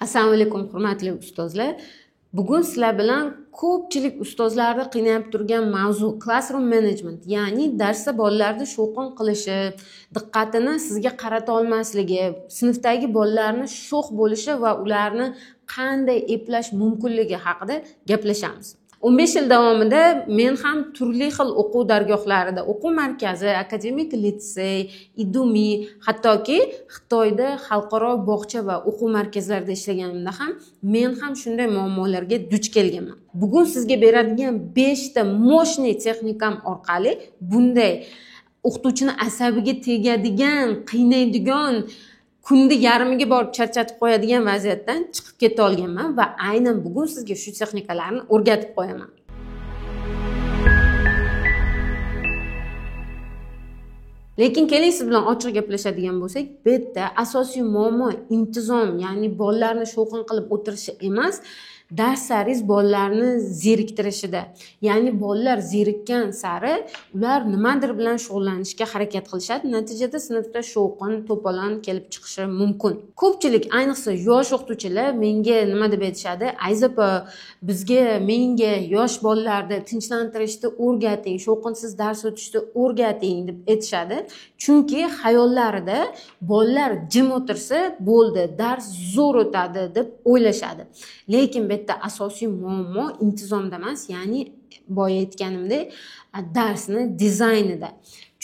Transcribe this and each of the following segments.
Assalomu alaykum hurmatli ustozlar. Bugun sizlar bilan ko'pchilik ustozlarni qiynab turgan mavzu classroom management, ya'ni darsda bolalarni shovqin qilishi, diqqatini sizga qarata olmasligi, sinfdagi bolalarni sho'x bo'lishi va ularni qanday eplash mumkinligi haqida gaplashamiz. 15 yil davomida men ham turli xil o'quv dargohlarida, o'quv markazi, akademik litsey, idumi, hattoki Xitoyda xalqaro bog'cha va o'quv markazlarida ishlaganimda ham men ham shunday muammolarga duch kelganman. Bugun sizga beradigan 5 ta moshniy texnikam orqali bunday o'qituvchini asabiga tegadigan, qiynaydigan, kundi yarmiga borib charchatib qo'yadigan vaziyatdan chiqib keta olganman va aynan bugun sizga shu texnikalarni o'rgatib qo'yaman. Lekin keling siz bilan ochiq gaplashadigan bo'lsak, bu yerda asosiy muammo intizom, ya'ni bolalarni shovqin qilib o'tirishi emas, darslaringiz bolalarni zeriktirishida. Ya'ni bolalar zerikkan sari ular nimadir bilan shug'ullanishga harakat qilishadi. Natijada sinfda shovqin, to'polon kelib chiqishi mumkin. Ko'pchilik, ayniqsa yosh o'qituvchilar menga nima deb aytishadi? Ayzopa, menga yosh bolalarni tinchlantirishni o'rgating, shovqinsiz dars o'tishni o'rgating deb aytishadi. Chunki xayollarida bolalar jim o'tirsa bo'ldi, dars zo'r o'tadi deb o'ylashadi. Lekin bu yerda asosiy muammo intizomda emas, ya'ni boya aytganimdek, darsni dizaynida.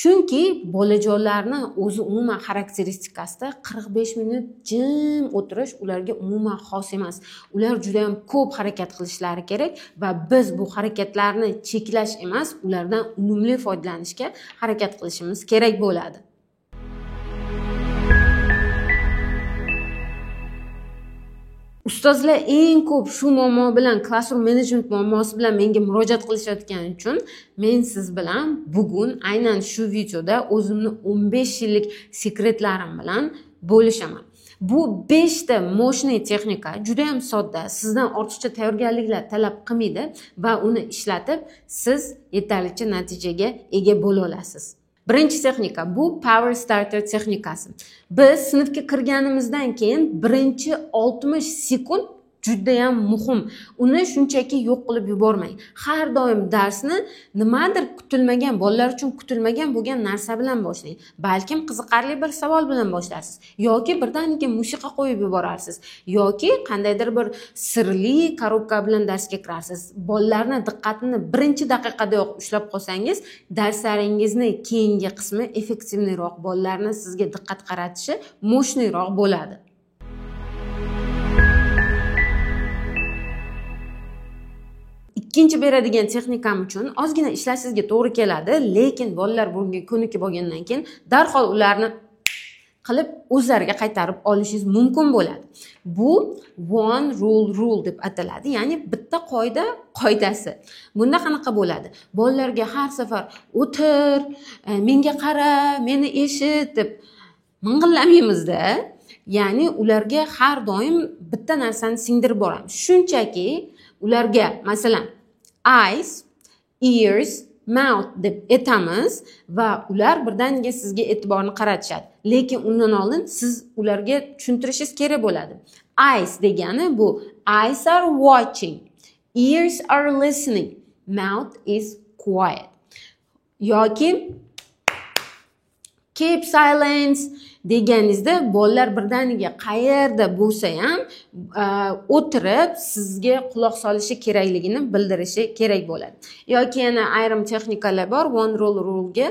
Chunki bolajonlarni o'zi umuman xarakteristikasida 45 minut jim o'tirish ularga umuman xos emas. Ular juda ham ko'p harakat qilishlari kerak va biz bu harakatlarni cheklash emas, ulardan unumli foydalanishga harakat qilishimiz kerak bo'ladi. Ustozlar eng ko'p shu muammo bilan, classroom management muammosi bilan menga murojaat qilishayotgani uchun men siz bilan bugun aynan shu videoda o'zimni 15 yillik sekretlarim bilan bo'lishaman. Bu 5 ta moshniy texnika juda ham sodda, sizdan ortiqcha tayyorgarliklar talab qilmaydi va uni ishlatib siz yetarlicha natijaga ega bo'la olasiz. Birinchi texnika bu power starter texnikasi. Biz sinfga kirganimizdan keyin birinchi 60 sekund juda ham muhim. Uni shunchaki yo'q qilib yubormang. Har doim darsni nimadir kutilmagan, bolalar uchun kutilmagan bo'lgan narsa bilan boshlang. Balkim qiziqarli bir savol bilan boshlarsiz yoki birdaniga musiqa qo'yib yuborarsiz yoki qandaydir bir sirli korobka bilan darsga kirarsiz. Bolalarni diqqatini birinchi daqiqadayoq ushlab qolsangiz, darslaringizni keyingi qismi effektivliroq, bolalarni sizga diqqat qaratishi mo'shniyroq bo'ladi. Ikkinchi beradigan texnikam uchun ozgina ishlashingizga to'g'ri keladi, lekin bolalar bunga ko'nikib bo'lgandan keyin darhol ularni qilib o'zlariga qaytarib olishingiz mumkin bo'ladi. Bu one rule deb ataladi, ya'ni bitta qoidasi. Bunda qanaqa bo'ladi? Bolalarga har safar o'tir, menga qara, meni eshit deb ming'illamaymiz-da. Ya'ni ularga har doim bitta narsani singdirib boramiz. Shunchaki ularga masalan eyes, ears, mouth deb aytamiz va ular birdaniga sizga e'tiborni qaratishadi. Lekin undan oldin siz ularga tushuntirishingiz kerak bo'ladi. Eyes degani bu eyes are watching, ears are listening, mouth is quiet. Yoki keep silence deganingizda bolalar birdaniga qayerda bo'lsa ham o'tirib sizga quloq solishi kerakligini bildirishi kerak bo'ladi. Yoki yana ayrim texnikalar bor. One rule'ga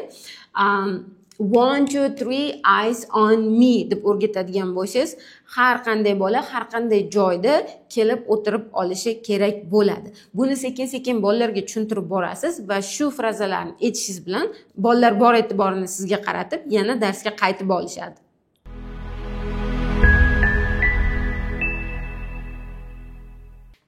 1 2 3 eyes on me deb o'rgatadigan bo'lsangiz, har qanday bola har qanday joyda kelib o'tirib olishi kerak bo'ladi. Buni sekin-sekin bolalarga tushuntirib borasiz va shu frazalarni aytishingiz bilan bolalar bor e'tiborini sizga qaratib, yana darsga qaytib olishadi.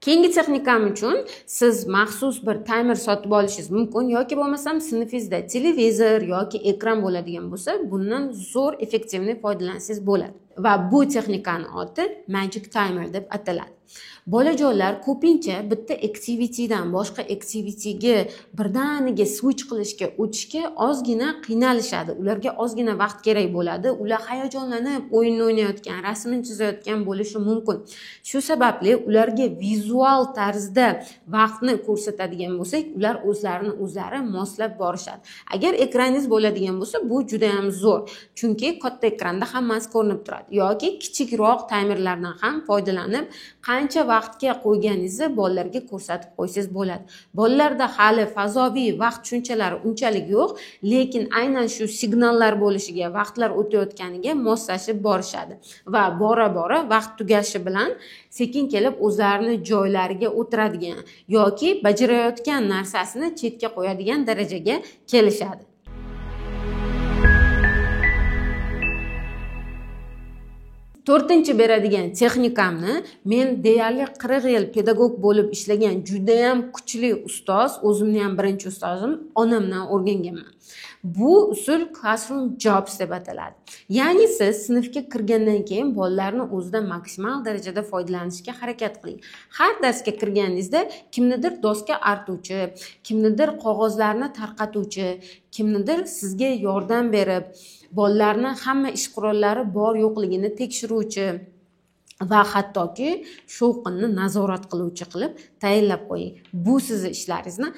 Keyingi texnikam uchun siz maxsus bir timer sotib olishingiz mumkin yoki bo'lmasam sinfingizda televizor yoki ekran bo'ladigan bo'lsa, bundan zo'r effektivni foydalansangiz bo'ladi. va bu texnikani oti magic timer deb ataladi. Bolajonlar ko'pincha bitta activitydan boshqa activityga birdaniga switch qilishga o'tishga ozgina qiynalishadi. Ularga ozgina vaqt kerak bo'ladi. Ular hayajonlanib o'yin o'ynayotgan, rasmni chizayotgan bo'lishi mumkin. Shu sababli ularga vizual tarzda vaqtni ko'rsatadigan bo'lsak, ular o'zlari moslab borishadi. Agar ekraningiz bo'ladigan bo'lsa, bu juda ham zo'r. Chunki katta ekranda hammasi ko'rinib turadi. Yoki kichikroq taymerlardan ham foydalanib, qancha vaqtga qo'yganingizni bolalarga ko'rsatib qo'ysangiz bo'ladi. Bolalarda hali fazoviy vaqt tushunchalari unchalik yo'q, lekin aynan shu signallar bo'lishiga, vaqtlar o'tayotganiga moslashib borishadi va bora-bora vaqt tugashi bilan sekin kelib o'zlarini joylariga o'tiradigan yoki bajarayotgan narsasini chetga qo'yadigan darajaga kelishadi. To'rtinchi beradigan texnikamni men deyarli 40 yil pedagog bo'lib ishlagan juda ham kuchli ustoz, o'zimni ham birinchi ustozim, onamdan o'rganganman. Bu usul classroom jobs deb ataladi. Ya'ni siz sinfga kirgandan keyin bolalarni o'zidan maksimal darajada foydalanishga harakat qiling. Har darsga kirganingizda kimnidir doska artuvchi, kimnidir qog'ozlarni tarqatuvchi, kimnidir sizga yordam berib, bolalarni hamma ish qurollari bor yo'qligini tekshiruvchi va hattoki shovqinni nazorat qiluvchi qilib tayinlab qo'ying. Bu sizning ishlaringizni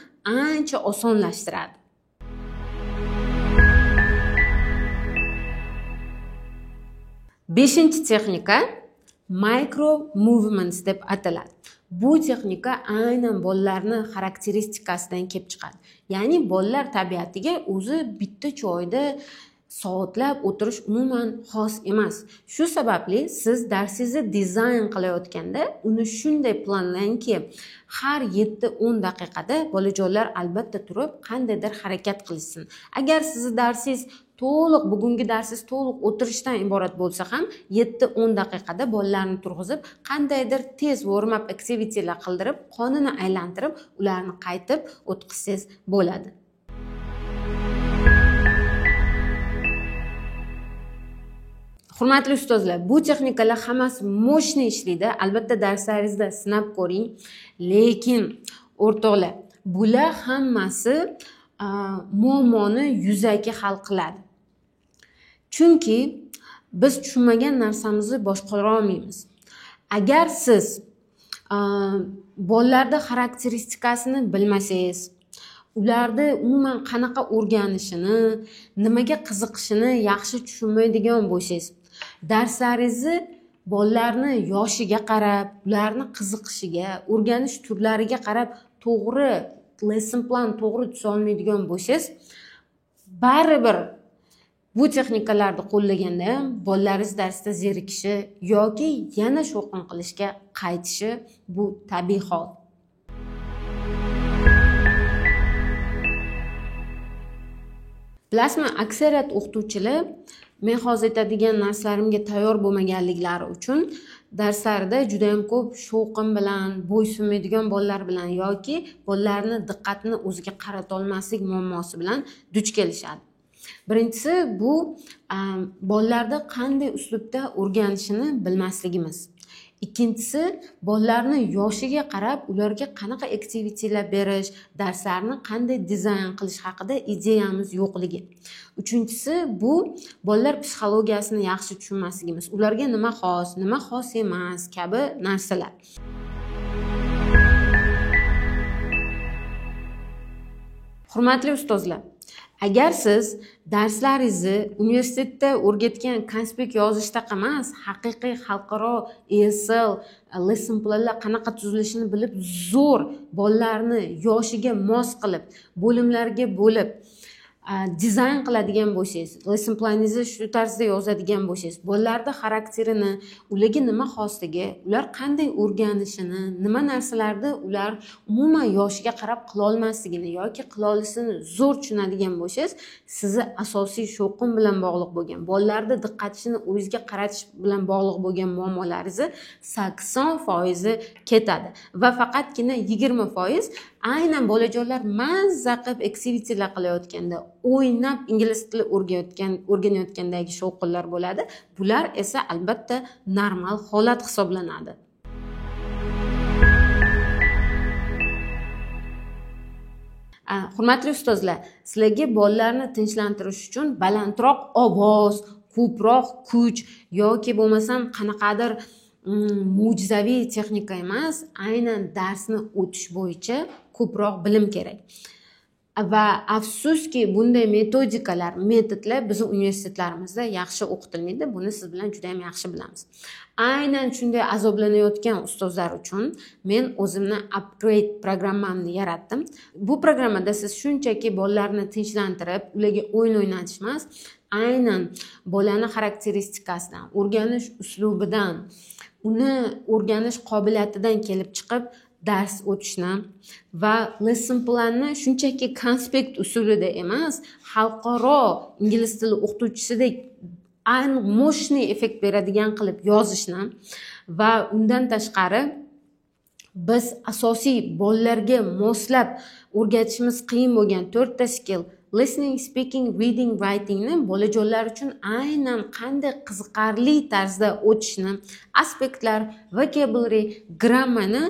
ancha osonlashtiradi. Beshinchi texnika micro movements deb ataladi. Bu texnika aynan bolalarning xarakteristikasidan kelib chiqadi. Ya'ni bolalar tabiatiga o'zi bitta joyda soatlab o'tirish umuman xos emas. Shu sababli siz darsingizni dizayn qilayotganda uni shunday planlangki, har 7-10 daqiqada bolajonlar albatta turib qandaydir harakat qilsin. Agar sizning darsingiz bugungi darsingiz to'liq o'tirishdan iborat bo'lsa ham 7-10 daqiqada bolalarni turg'izib, qandaydir tez warm-up activitylar qildirib, qonini aylantirib, ularni qaytib o'tkazsangiz bo'ladi. Hurmatli ustozlar, bu texnikalar hammasi moshni ishlaydi. Albatta darslaringizda sinab ko'ring. Lekin o'rtoqlar, bular hammasi muammoni yuzaki hal qiladi. Chunki biz tushunmagan narsamizni boshqara olmaymiz. Agar siz bolalarda xarakteristikasini bilmasangiz, ularni umuman qanaqa o'rganishini, nimaga qiziqishini yaxshi tushunmaydigan bo'lsangiz, darslaringizni bolalarni yoshiga qarab, ularni qiziqishiga, o'rganish turlariga qarab to'g'ri lesson plan to'g'ri tuza olmaydigan bo'lsangiz, baribir bu texnikalarni qo'llaganda ham bolalaringiz darsda zerikishi yoki yana shovqin qilishga qaytishi bu tabiiy hol. Bilasizmi, aksariyat o'qituvchilar men hozir aytadigan narslarimga tayyor bo'lmaganliklari uchun darslarida juda ham ko'p shovqin bilan, bo'ysunmaydigan bolalar bilan yoki bolalarni diqqatini o'ziga qarata olmaslik muammosi bilan duch kelishadi. Birinchisi bu bolalarda qanday uslubda o'rganishini bilmasligimiz. Ikkinchisi bolalarni yoshiga qarab ularga qanaqa aktivitelar berish, darslarni qanday dizayn qilish haqida ideyamiz yo'qligi. Uchinchisi bu bolalar psixologiyasini yaxshi tushunmasligimiz. Ularga nima xos emas kabi narsalar. Hurmatli ustozlar, agar siz darslaringizni universitetda o'rgatgan konspekt yozishda emas, haqiqiy xalqaro ESL lesson planlar qanaqa tuzilishini bilib, zo'r bolalarni yoshiga mos qilib, bo'limlarga bo'lib dizayn qiladigan bo'lsangiz, lesson planingizni shu tarzda yozadigan bo'lsangiz, bolalarning xarakterini, ularga nima xosligi, ular qanday o'rganishini, nima narsalarni ular umuman yoshiga qarab qila olmasligini yoki qila olishini zo'r tushunadigan bo'lsangiz, sizni asosiy shovqin bilan bog'liq bo'lgan, bolalarning diqqatini o'zingizga qaratish bilan bog'liq bo'lgan muammolaringizni 80% ketadi va faqatgina 20% aynan bolajonlar mazza qilib activity'lar qilayotganda, o'ynab ingliz tili o'rganayotgandagi shovqinlar bo'ladi. Bular esa albatta normal holat hisoblanadi. Hurmatli ustozlar, sizlarga bolalarni tinchlantirish uchun balandroq ovoz, ko'proq kuch yoki bo'lmasam qanaqadir mo'jizaviy texnika emas, aynan darsni o'tish bo'yicha ko'proq bilim kerak. Va afsuski bunday metodlar bizning universitetlarimizda yaxshi o'qitilmaydi. Buni siz bilan juda ham yaxshi bilamiz. Aynan shunday azoblanayotgan ustozlar uchun men o'zimni upgrade programmamni yaratdim. Bu programmada siz shunchaki bolalarni tinchlantirib, ularga o'yin o'ynatish emas, aynan bolani xarakteristikasidan, o'rganish uslubidan, uni o'rganish qobiliyatidan kelib chiqib dars o'tishni va lesson planni shunchaki konspekt usulida emas, xalqaro ingliz tili o'qituvchisidek moshniy effekt beradigan qilib yozishni va undan tashqari biz asosiy bolalarga moslab o'rgatishimiz qiyin bo'lgan 4 ta skill listening, speaking, reading, writingni bolajonlar uchun aynan qanday qiziqarli tarzda o'tishni, aspektlar, vocabulary, grammarni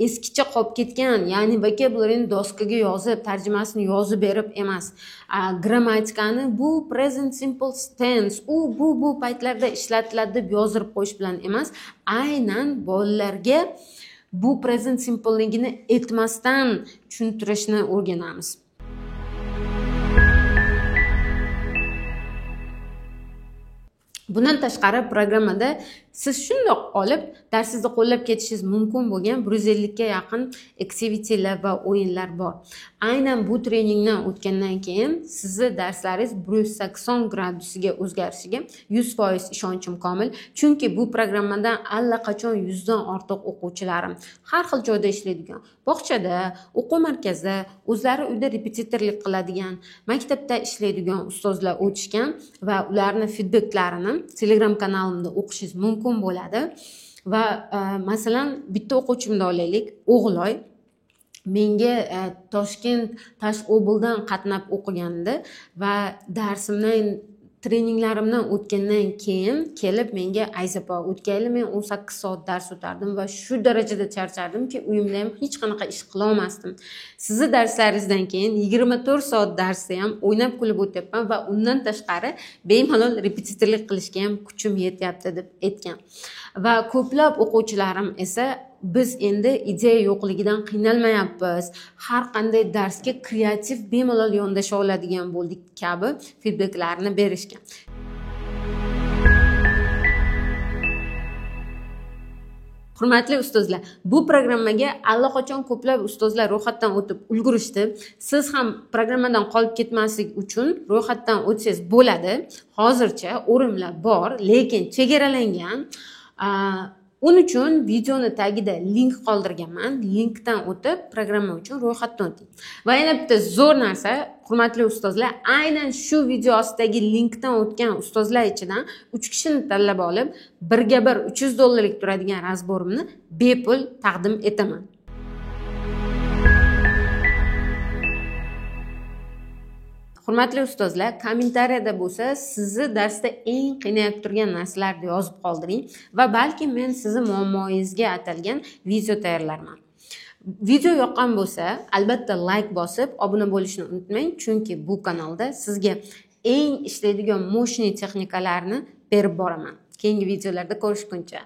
eskicha qolib ketgan, ya'ni vocabularyni doskaga yozib, tarjimasini yozib berib emas, grammatikani bu present simple tense, bu paytlarda ishlatiladi deb yozib qo'yish bilan emas, aynan bolalarga bu present simpleligini aytmasdan tushuntirishni o'rganamiz. Bundan tashqari programmada siz shundoq olib darsingizni qo'llab ketishingiz mumkin bo'lgan 150 ga yaqin activity'lar va o'yinlar bor. Aynan bu treningdan o'tgandan keyin sizni darslaringiz 180 gradusga o'zgarishiga 100% ishonchim komil. Chunki bu programmadan allaqachon 100 dan ortiq o'quvchilarim har xil joyda ishlaydigan, bog'chada, o'quv markazida, o'zlari uyda repetitorlik qiladigan, maktabda ishlaydigan ustozlar o'tishgan va ularning feedbacklarini Telegram kanalimda o'qishingiz mumkin bo'ladi. Va masalan bitta o'quvchimni olaylik, O'g'loy menga Toshkent Tashobuldan qatnab o'qigandi va darsimdan treninglarimdan o'tgandan keyin kelib menga aytsa, o'tganli men 18 soat dars o'tardim va shu darajada charchardimki, uyimda ham hech qanaqa ish qila olmasdim. Sizni darslaringizdan keyin 24 soat darsda ham o'ynab kulib o'tyapman va undan tashqari bemalol repetitorlik qilishga ham kuchim yetyapti deb aytgan. Va ko'plab o'quvchilarim esa biz endi ideya yo'qligidan qiynalmayapmiz, har qanday darsga kreativ bemalol yondasha oladigan bo'ldik kabi feedbacklarni berishgan. Hurmatli ustozlar, bu programmaga allaqachon ko'plab ustozlar ro'yxatdan o'tib ulgurishdi. Siz ham programmadan qolib ketmaslik uchun ro'yxatdan o'tsangiz bo'ladi. Hozircha o'rinlar bor, lekin chegaralangan. Uning uchun videoni tagida link qoldirganman. Linkdan o'tib programma uchun ro'yxatdan o'ting. Va yana bitta zo'r narsa, hurmatli ustozlar, aynan shu video ostidagi linkdan o'tgan ustozlar ichidan 3 kishini tanlab olib, birga bir $300 turadigan razborimni bepul taqdim etaman. Hurmatli ustozlar, kommentariyada bo'lsa, sizni darsda eng qiynalib turgan narsalarni yozib qoldiring va balki men sizni muammoyingizga atalgan video tayyorlarman. Video yoqqan bo'lsa, albatta like bosib, obuna bo'lishni unutmang, chunki bu kanalda sizga eng ishlaydigan moshniy texnikalarni berib boraman. Keyingi videolarda ko'rishguncha